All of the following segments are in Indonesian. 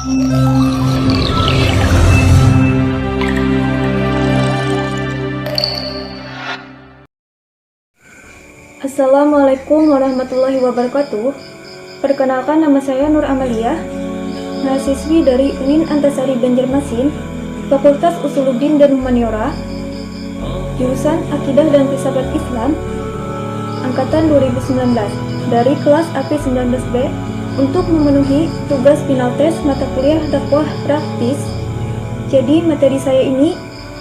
Assalamualaikum warahmatullahi wabarakatuh. Perkenalkan, nama saya Nur Amalia, mahasiswi dari UIN Antasari Banjarmasin, Fakultas Usuluddin dan Humaniora, jurusan Akidah dan Filsafat Islam, angkatan 2019, dari kelas AP19B, untuk memenuhi tugas final tes mata kuliah dakwah praktis. Jadi materi saya ini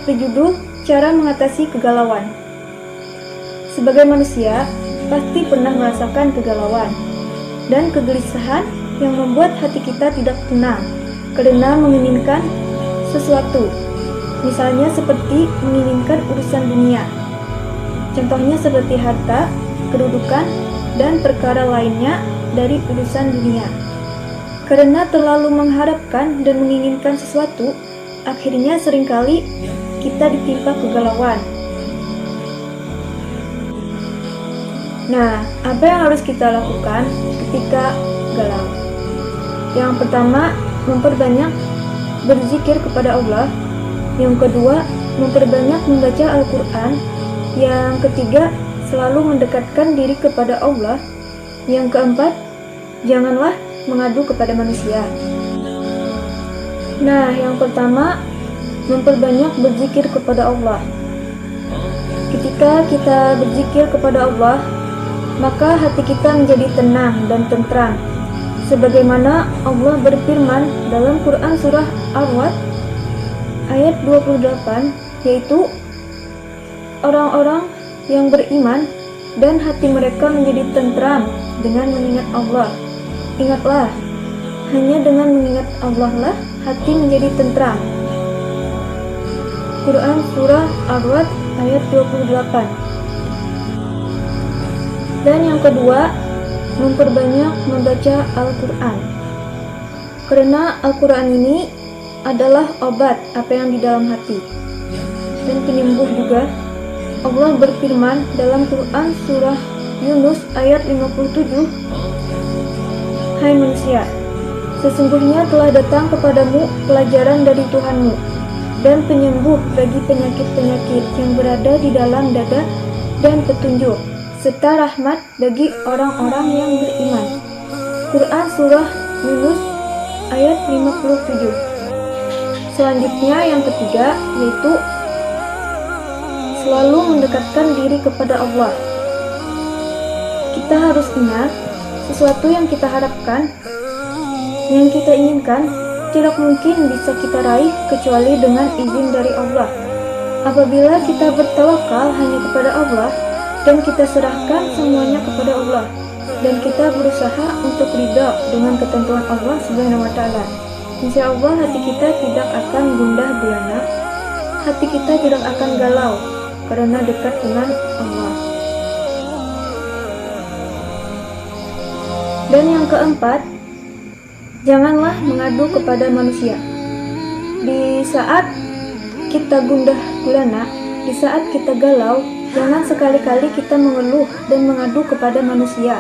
berjudul Cara Mengatasi Kegalauan. Sebagai manusia, pasti pernah merasakan kegalauan dan kegelisahan yang membuat hati kita tidak tenang karena menginginkan sesuatu. Misalnya seperti menginginkan urusan dunia. Contohnya seperti harta, kedudukan, dan perkara lainnya dari urusan dunia. Karena terlalu mengharapkan dan menginginkan sesuatu, akhirnya seringkali kita ditimpa kegalauan. Nah, apa yang harus kita lakukan ketika galau? Yang pertama, memperbanyak berzikir kepada Allah. Yang kedua, memperbanyak membaca Al-Quran. Yang ketiga, selalu mendekatkan diri kepada Allah. Yang keempat, janganlah mengadu kepada manusia. Nah, yang pertama, memperbanyak berzikir kepada Allah. Ketika kita berzikir kepada Allah, maka hati kita menjadi tenang dan tentram. Sebagaimana Allah berfirman dalam Quran surah Ar-Ra'd ayat 28, yaitu orang-orang yang beriman dan hati mereka menjadi tentram dengan mengingat Allah. Ingatlah, hanya dengan mengingat Allah lah hati menjadi tentram. Quran surah Ar-Ra'd ayat 28. Dan yang kedua, memperbanyak membaca Al-Quran. Karena Al-Quran ini adalah obat apa yang di dalam hati dan penyembuh juga. Allah berfirman dalam Quran surah Yunus ayat 57, Hai manusia, sesungguhnya telah datang kepadamu pelajaran dari Tuhanmu dan penyembuh bagi penyakit-penyakit yang berada di dalam dada dan petunjuk serta rahmat bagi orang-orang yang beriman. Quran surah Yunus ayat 57. Selanjutnya yang ketiga, yaitu selalu mendekatkan diri kepada Allah. Kita harus ingat, sesuatu yang kita harapkan, yang kita inginkan, tidak mungkin bisa kita raih kecuali dengan izin dari Allah. Apabila kita bertawakal hanya kepada Allah, dan kita serahkan semuanya kepada Allah, dan kita berusaha untuk ridha dengan ketentuan Allah Subhanahu wa Ta'ala, insya Allah hati kita tidak akan gundah gulana, hati kita tidak akan galau karena dekat dengan Allah. Dan yang keempat, janganlah mengadu kepada manusia. Di saat kita gundah gulana, di saat kita galau, jangan sekali-kali kita mengeluh dan mengadu kepada manusia.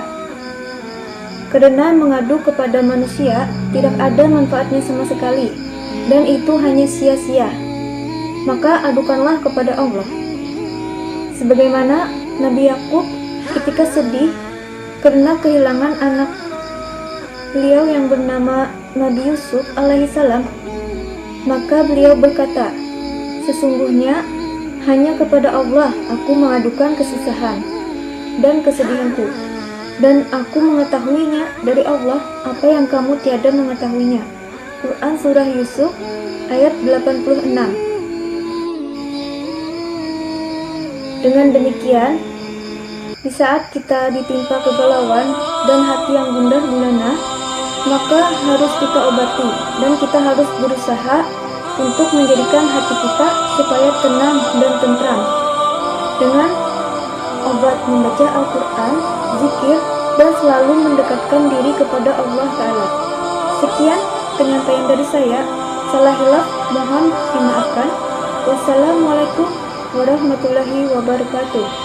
Karena mengadu kepada manusia tidak ada manfaatnya sama sekali, dan itu hanya sia-sia. Maka adukanlah kepada Allah. Sebagaimana Nabi Yakub ketika sedih karena kehilangan anak beliau yang bernama Nabi Yusuf alaihissalam, maka beliau berkata, sesungguhnya hanya kepada Allah aku mengadukan kesusahan dan kesedihanku, dan aku mengetahuinya dari Allah apa yang kamu tiada mengetahuinya. Quran surah Yusuf ayat 86. Dengan demikian, di saat kita ditimpa kegalauan dan hati yang gundah gulana, maka harus kita obati dan kita harus berusaha untuk menjadikan hati kita supaya tenang dan tentram dengan obat membaca Al-Quran, zikir, dan selalu mendekatkan diri kepada Allah Ta'ala. Sekian penyampaian dari saya. Salah hilaf mohon dimaafkan. Wassalamualaikum warahmatullahi wabarakatuh.